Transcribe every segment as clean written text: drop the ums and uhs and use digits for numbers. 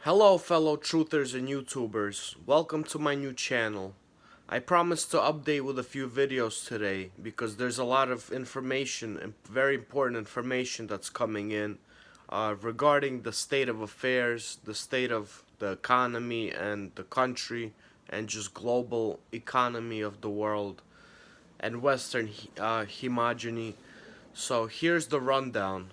Hello fellow truthers and YouTubers, welcome to my new channel. I promised to update with a few videos today because there's a lot of information and very important information that's coming in regarding the state of affairs, the state of the economy and the country and just global economy of the world and Western homogeny. So here's the rundown.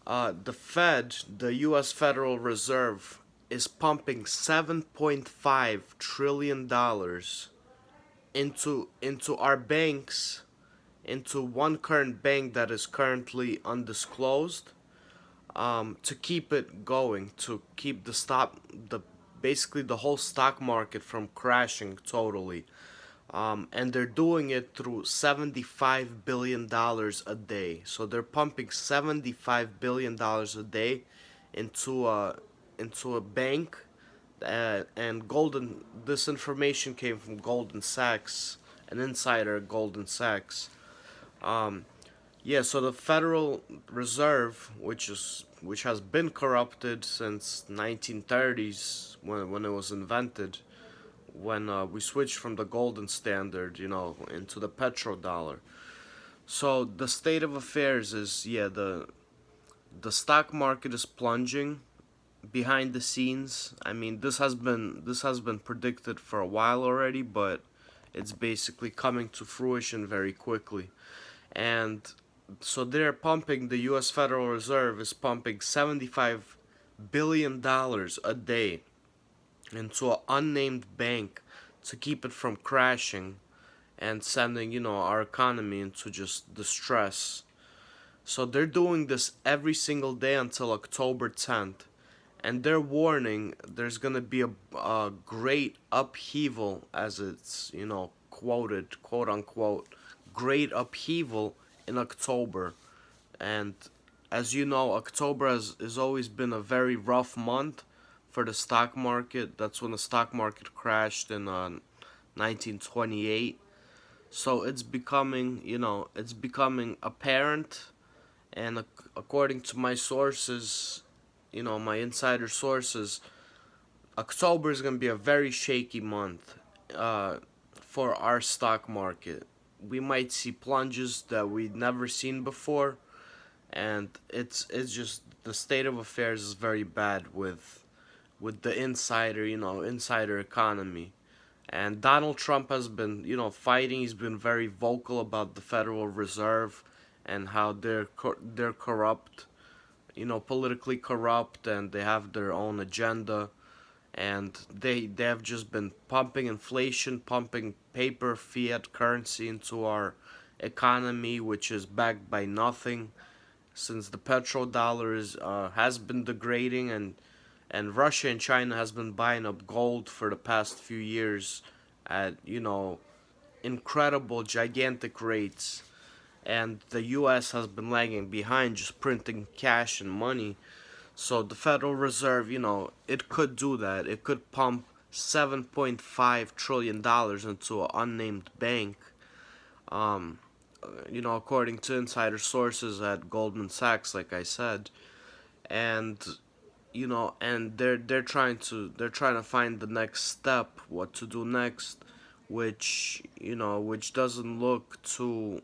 The Fed, the U.S. Federal Reserve, is pumping $7.5 trillion into our banks, into one current bank that is currently undisclosed, to keep it going, to keep the basically the whole stock market from crashing totally. And they're doing it through $75 billion a day. So they're pumping $75 billion a day into a bank, and Golden. This information came from Goldman Sachs, an insider at Goldman Sachs. Um, yeah, so the Federal Reserve, which has been corrupted since 1930s when it was invented, when we switched from the golden standard, into the petrodollar. So the state of affairs is, the stock market is plunging behind the scenes. I mean, this has been predicted for a while already, but it's basically coming to fruition very quickly. And so they're pumping, the US Federal Reserve is pumping $75 billion a day into an unnamed bank to keep it from crashing and sending, our economy into just distress. So they're doing this every single day until October 10th. And they're warning there's going to be a great upheaval, as it's, quoted, quote unquote, great upheaval in October. And as you know, October has always been a very rough month for the stock market. That's when the stock market crashed in 1928. So it's becoming apparent, and according to my sources, my insider sources, October is going to be a very shaky month for our stock market. We might see plunges that we've never seen before, and it's just the state of affairs is very bad with the insider economy. And Donald Trump has been, fighting. He's been very vocal about the Federal Reserve and how they're corrupt, politically corrupt, and they have their own agenda. And they have just been pumping inflation, pumping paper fiat currency into our economy, which is backed by nothing, since the petrodollar has been degrading, and Russia and China has been buying up gold for the past few years at, incredible gigantic rates, and the US has been lagging behind, just printing cash and money. So the Federal Reserve, it could do that. It could pump $7.5 trillion into an unnamed bank, um, according to insider sources at Goldman Sachs, like I said. And and they're trying to find the next step, what to do next, which doesn't look too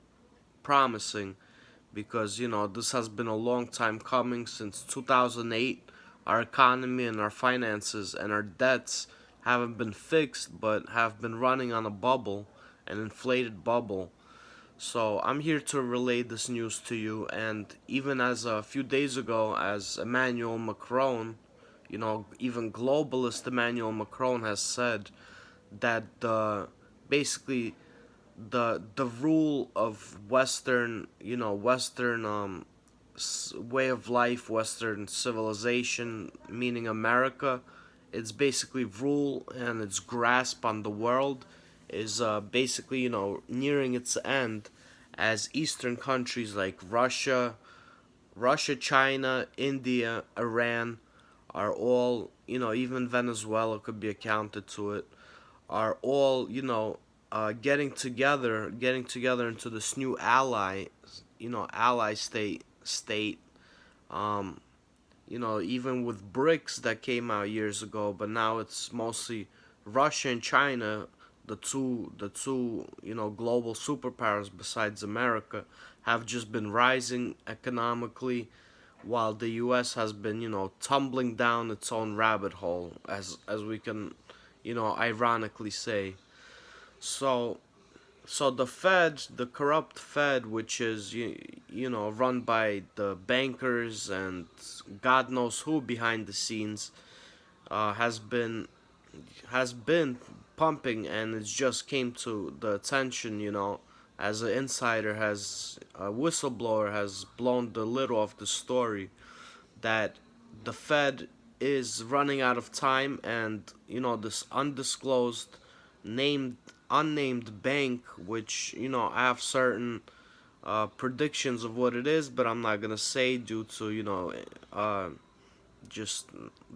promising, because this has been a long time coming, since 2008. Our economy and our finances and our debts haven't been fixed, but have been running on a bubble, an inflated bubble. So I'm here to relay this news to you. And even as a few days ago, as Emmanuel Macron, even globalist Emmanuel Macron has said that basically the rule of Western, Western way of life, Western civilization, meaning America, it's basically rule and its grasp on the world is basically, nearing its end, as Eastern countries like Russia, China, India, Iran are all, even Venezuela could be accounted to it, are all, getting together into this new ally state, um, even with BRICS that came out years ago, but now it's mostly Russia and China, the two global superpowers besides America, have just been rising economically, while the U.S. has been tumbling down its own rabbit hole, as we can ironically say. So so the Fed, the corrupt Fed, which is run by the bankers and God knows who behind the scenes, has been pumping, and it just came to the attention, as an insider has a whistleblower has blown the lid off the story, that the Fed is running out of time, and this undisclosed, named unnamed bank, which I have certain predictions of what it is, but I'm not gonna say due to just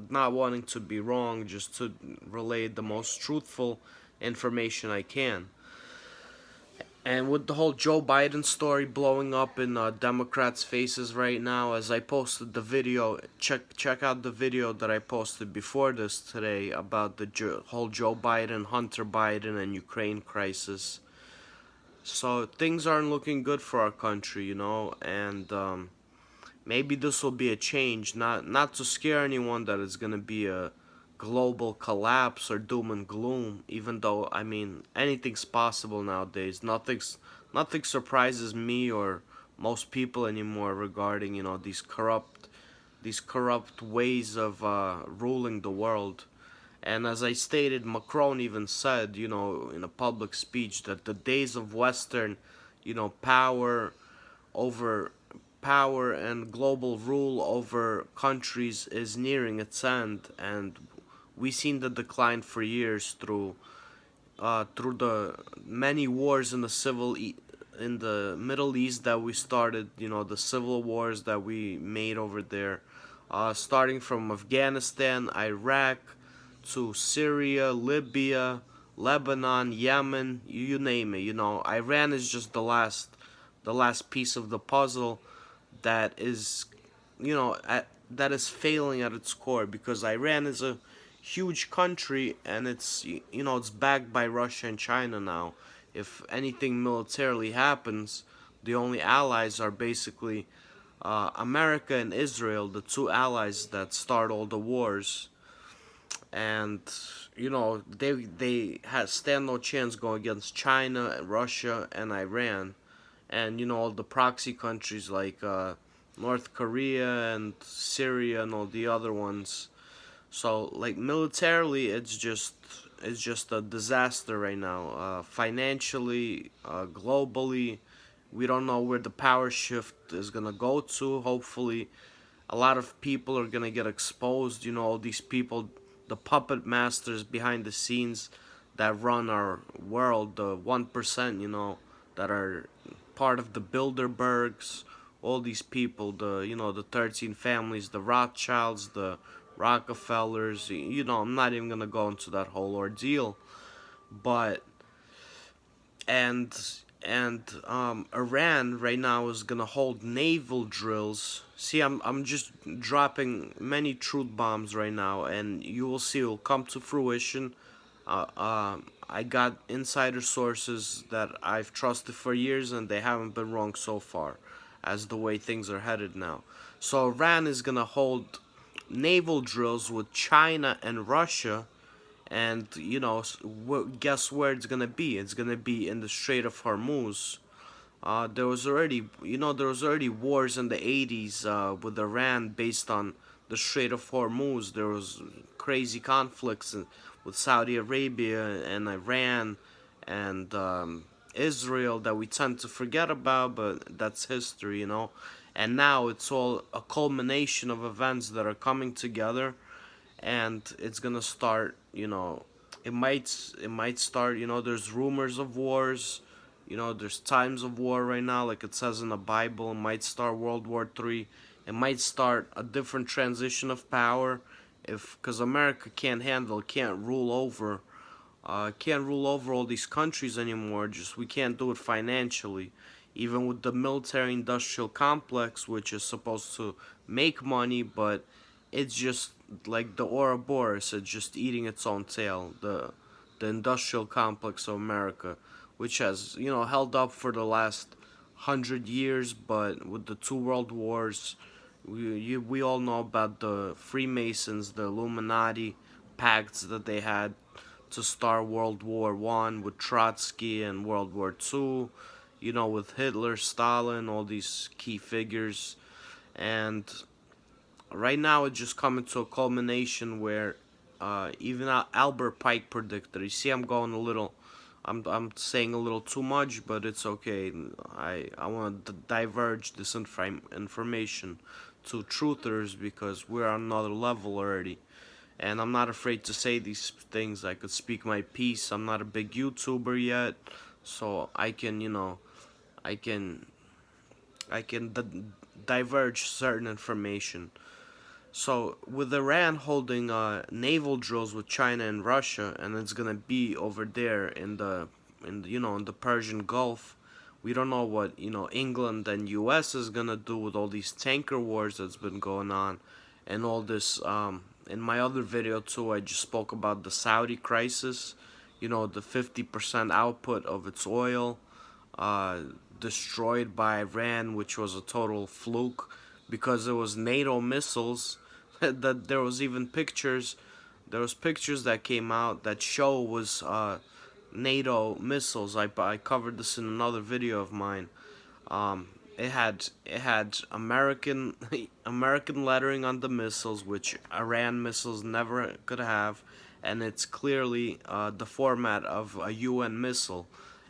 not wanting to be wrong, just to relay the most truthful information I can. And with the whole Joe Biden story blowing up in Democrats' faces right now, as I posted the video, check out the video that I posted before this today about the whole Joe Biden, Hunter Biden, and Ukraine crisis. So things aren't looking good for our country, and maybe this will be a change. Not to scare anyone that it's gonna be a global collapse or doom and gloom. Even though anything's possible nowadays. Nothing surprises me or most people anymore regarding these corrupt ways of ruling the world. And as I stated, Macron even said, in a public speech, that the days of Western, power over power and global rule over countries is nearing its end, and we've seen the decline for years through the many wars in the Middle East that we started, the civil wars that we made over there, starting from Afghanistan, Iraq, to Syria, Libya, Lebanon, Yemen, you name it. Iran is just the last piece of the puzzle that is, that is failing at its core, because Iran is a huge country, and it's backed by Russia and China now. If anything militarily happens, the only allies are basically America and Israel, the two allies that start all the wars, and they stand no chance going against China, Russia, and Iran, and all the proxy countries like North Korea and Syria and all the other ones. So like militarily, it's just a disaster right now. Financially, globally, we don't know where the power shift is gonna go to. Hopefully, a lot of people are gonna get exposed. All these people, the puppet masters behind the scenes that run our world, the 1%, that are part of the Bilderbergs, all these people, the 13 families, the Rothschilds, the Rockefellers. I'm not even gonna go into that whole ordeal, but and Iran right now is gonna hold naval drills. See, I'm just dropping many truth bombs right now, and you will see it will come to fruition. I got insider sources that I've trusted for years, and they haven't been wrong so far, as the way things are headed now. So Iran is gonna hold naval drills with China and Russia, and guess where it's gonna be? It's gonna be in the Strait of Hormuz. There was already wars in the 80s with Iran based on the Strait of Hormuz. There was crazy conflicts with Saudi Arabia and Iran and Israel that we tend to forget about, but that's history. And now it's all a culmination of events that are coming together, and it's gonna start. It might start. There's rumors of wars. There's times of war right now, like it says in the Bible. It might start World War III. It might start a different transition of power, if because America can't rule over all these countries anymore. Just we can't do it financially, even with the military industrial complex, which is supposed to make money, but it's just like the Ouroboros. It's just eating its own tail. The industrial complex of America, which has held up for the last 100 years, but with the two world wars, we all know about the Freemasons, the Illuminati pacts that they had to start World War I with Trotsky, and World War II, with Hitler, Stalin, all these key figures. And right now it's just coming to a culmination where even Albert Pike predicted. You see, I'm saying a little too much, but it's okay. I want to diverge this information to truthers because we're on another level already. And I'm not afraid to say these things. I could speak my piece. I'm not a big YouTuber yet, so I can diverge certain information. So with Iran holding naval drills with China and Russia, and it's gonna be over there in the Persian Gulf, we don't know what England and U.S. is gonna do with all these tanker wars that's been going on, and all this. In my other video too, I just spoke about the Saudi crisis. The 50% output of its oil uh, destroyed by Iran, which was a total fluke because it was NATO missiles. That there was even pictures. There was pictures that came out that show was NATO missiles. I covered this in another video of mine. It had American American lettering on the missiles, which Iran missiles never could have, and it's clearly the format of a UN missile,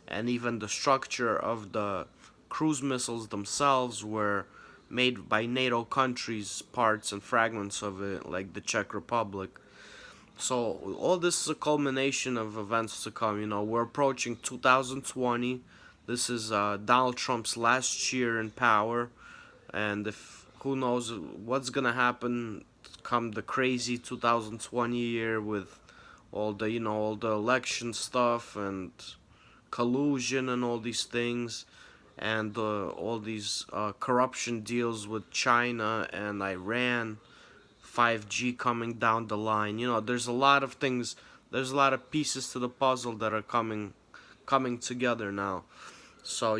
and even the structure of the cruise missiles themselves were made by NATO countries, parts and fragments of it, like the Czech Republic. So all this is a culmination of events to come. We're approaching 2020. This is Donald Trump's last year in power, and if who knows what's gonna happen come the crazy 2020 year with all the election stuff and collusion and all these things, and all these corruption deals with China and Iran, 5G coming down the line. There's a lot of things. There's a lot of pieces to the puzzle that are coming together now. So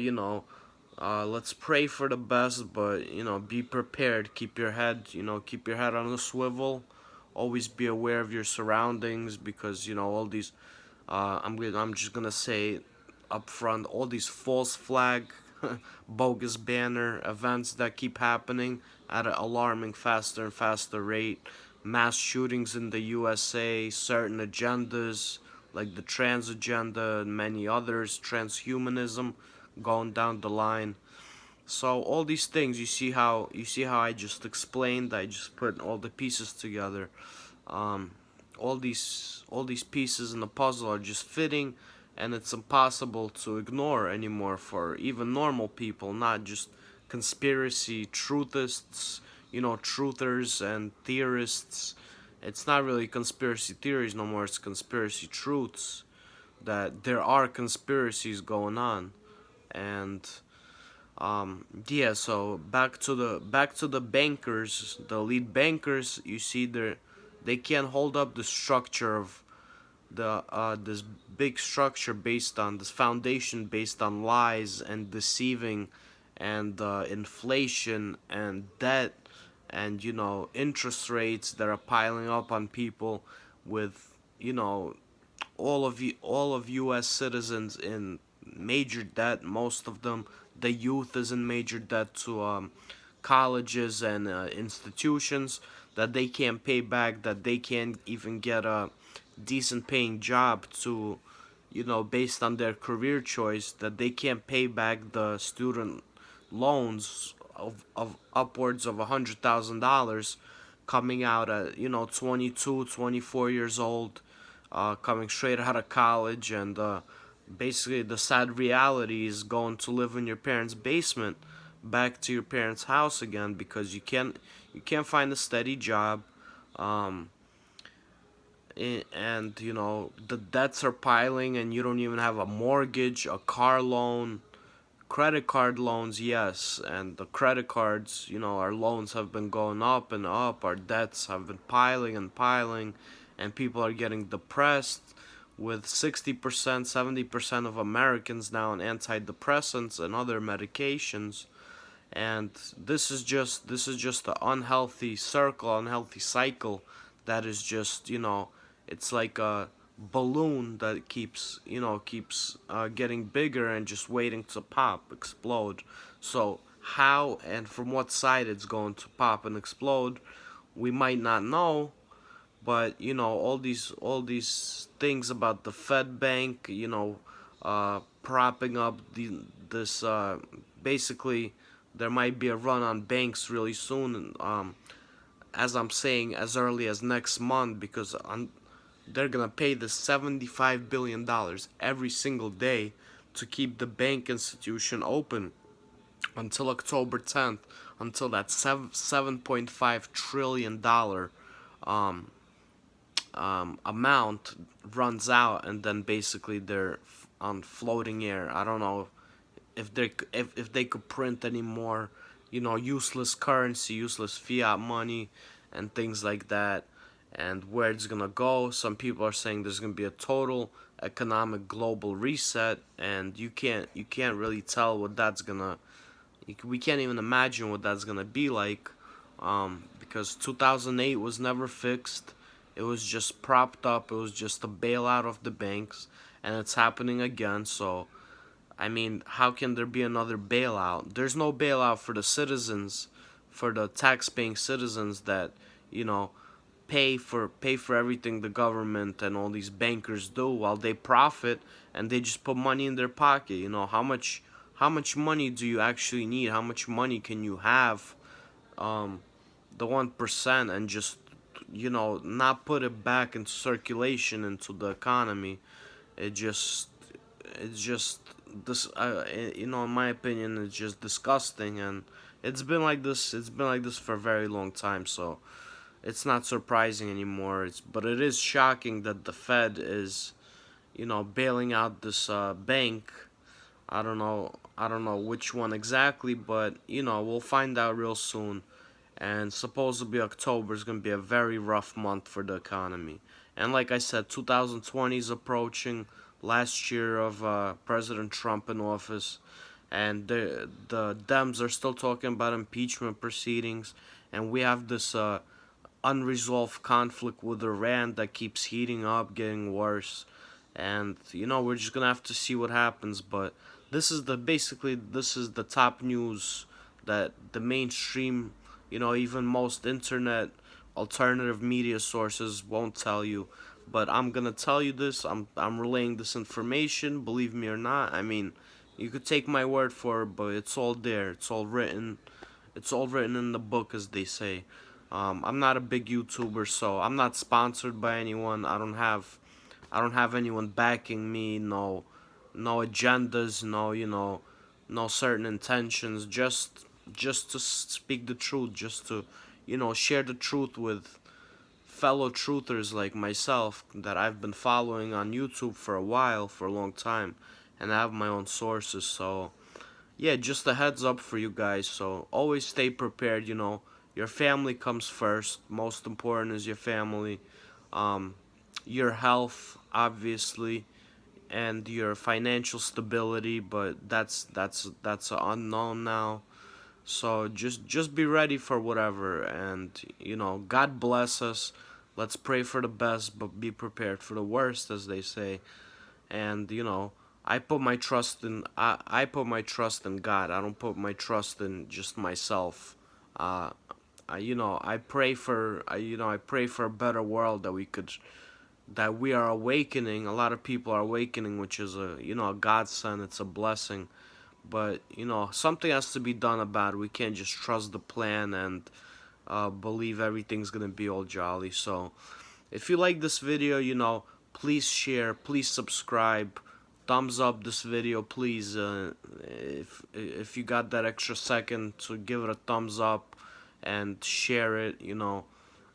let's pray for the best, but be prepared. Keep your head on a swivel. Always be aware of your surroundings because all these. I'm just gonna say up front, all these false flag, bogus banner events that keep happening at an alarming faster and faster rate. Mass shootings in the USA, certain agendas like the trans agenda and many others, transhumanism going down the line. So all these things, you see how I just explained. I just put all the pieces together. Um, all these pieces in the puzzle are just fitting, and it's impossible to ignore anymore for even normal people, not just conspiracy truthists, truthers and theorists. It's not really conspiracy theories no more. It's conspiracy truths that there are conspiracies going on. And yeah, so back to the bankers, the lead bankers. You see, they can't hold up the structure of the this big structure based on this foundation based on lies and deceiving, and inflation and debt, and interest rates that are piling up on people, with all of U.S. citizens in major debt. Most of them, the youth is in major debt to colleges and institutions that they can't pay back. That they can't even get a decent paying job to, based on their career choice. That they can't pay back the student loans of upwards of $100,000, coming out at 22, 24 years old, coming straight out of college, and basically the sad reality is going to live in your parents' basement, back to your parents' house again, because you can't find a steady job, um, and the debts are piling, and you don't even have a mortgage, a car loan, credit card loans, yes, and the credit cards, our loans have been going up and up, our debts have been piling and piling, and people are getting depressed with 60%, 70% of Americans now on antidepressants and other medications. And this is just an unhealthy circle, unhealthy cycle that is just, it's like a balloon that keeps getting bigger and just waiting to pop, explode. So how and from what side it's going to pop and explode, we might not know. But all these things about the Fed bank, propping up this basically there might be a run on banks really soon. As I'm saying, as early as next month, because they're gonna pay the $75 billion every single day to keep the bank institution open until October 10th, until that $7.5 trillion amount runs out, and then basically they're on floating air. I don't know if they could print any more, useless currency, useless fiat money, and things like that, and where it's gonna go. Some people are saying there's gonna be a total economic global reset, and you can't really tell what that's gonna. We can't even imagine what that's gonna be like, because 2008 was never fixed. It was just propped up. It was just a bailout of the banks, and it's happening again. So I mean, how can there be another bailout? There's no bailout for the citizens, for the tax-paying citizens that, you know, pay for everything the government and all these bankers do while they profit, and they just put money in their pocket. How much money do you actually need? How much money can you have, um, the 1%, and just not put it back into circulation into the economy? It just it's just this in my opinion, it's just disgusting, and it's been like this for a very long time, so it's not surprising anymore. But it is shocking that the Fed is bailing out this bank. I don't know which one exactly, but we'll find out real soon. And supposedly October is going to be a very rough month for the economy. And like I said, 2020 is approaching, last year of President Trump in office, and the Dems are still talking about impeachment proceedings, and we have this unresolved conflict with Iran that keeps heating up, getting worse, and we're just gonna have to see what happens. But this is the top news that the mainstream, even most internet alternative media sources won't tell you. But I'm gonna tell you this. I'm relaying this information. Believe me or not. I mean, you could take my word for it, but it's all there. It's all written. It's all written in the book, as they say. I'm not a big YouTuber, so I'm not sponsored by anyone. I don't have anyone backing me. No agendas. No certain intentions. Just to speak the truth. Just to share the truth with fellow truthers like myself that I've been following on YouTube for a while, for a long time, and I have my own sources. So yeah, just a heads up for you guys. So always stay prepared. Your family comes first. Most important is your family, um, your health, obviously, and your financial stability. But that's an unknown now. So just be ready for whatever, and God bless us. Let's pray for the best, but be prepared for the worst, as they say. And I put my trust in God. I don't put my trust in just myself. Uh, I pray for a better world that we are awakening. A lot of people are awakening, which is a godsend. It's a blessing. But something has to be done about it. We can't just trust the plan and believe everything's gonna be all jolly. So if you like this video, please share, please subscribe, thumbs up this video, please. If you got that extra second to give it a thumbs up and share it,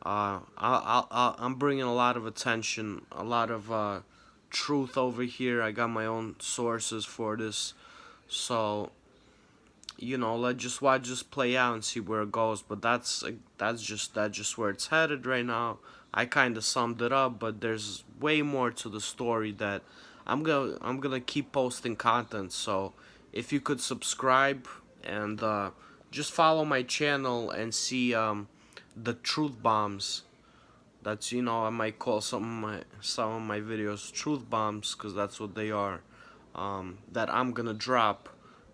I'm bringing a lot of attention, a lot of truth over here. I got my own sources for this, so let's just watch this play out and see where it goes. But that's just where it's headed right now. I kind of summed it up, but there's way more to the story that I'm gonna keep posting content. So if you could subscribe and just follow my channel and see the truth bombs. That's, I might call some of my videos truth bombs, because that's what they are. That I'm gonna drop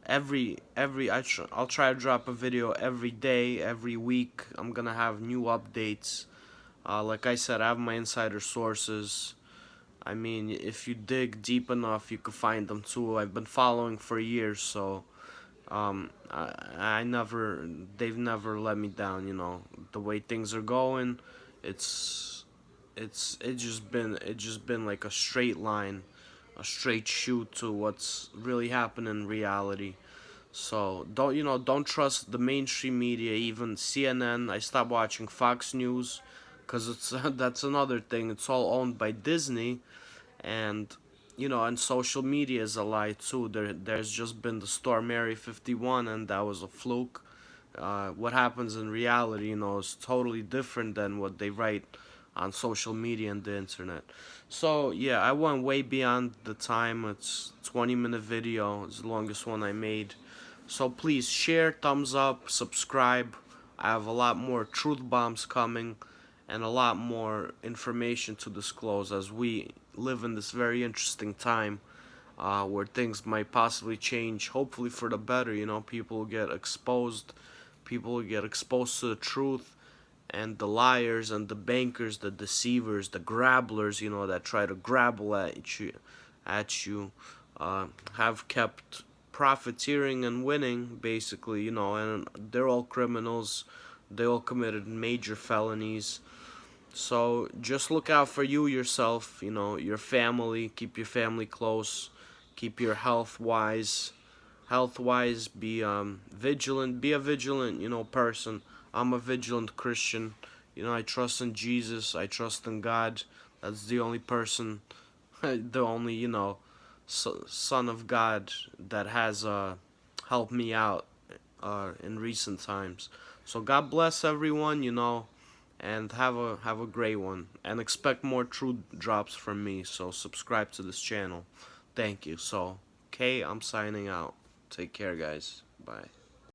I'll try to drop a video every day, every week. I'm gonna have new updates. Like I said, I have my insider sources. I mean, if you dig deep enough, you could find them too. I've been following for years, so I never, they've never let me down. The way things are going, it's it just been like a straight line, a straight shoot to what's really happening in reality. So don't trust the mainstream media, even CNN. I stopped watching Fox News, cause it's that's another thing. It's all owned by Disney, and and social media is a lie too. There's just been the storm Area 51, and that was a fluke. What happens in reality, is totally different than what they write on social media and the internet. So yeah, I went way beyond the time. It's 20-minute video. It's the longest one I made. So please share, thumbs up, subscribe. I have a lot more truth bombs coming and a lot more information to disclose as we live in this very interesting time, where things might possibly change, hopefully for the better. People will get exposed. People will get exposed to the truth, and the liars and the bankers, the deceivers, the grabblers, that try to grabble at you, have kept profiteering and winning, basically, and they're all criminals. They all committed major felonies. So just look out for yourself, your family. Keep your family close. Keep your health wise. Be vigilant. Be a vigilant, person. I'm a vigilant Christian. I trust in Jesus. I trust in God. That's the only person, the only, son of God that has helped me out in recent times. So God bless everyone, and have a great one. And expect more true drops from me. So subscribe to this channel. Thank you. So, okay, I'm signing out. Take care, guys. Bye.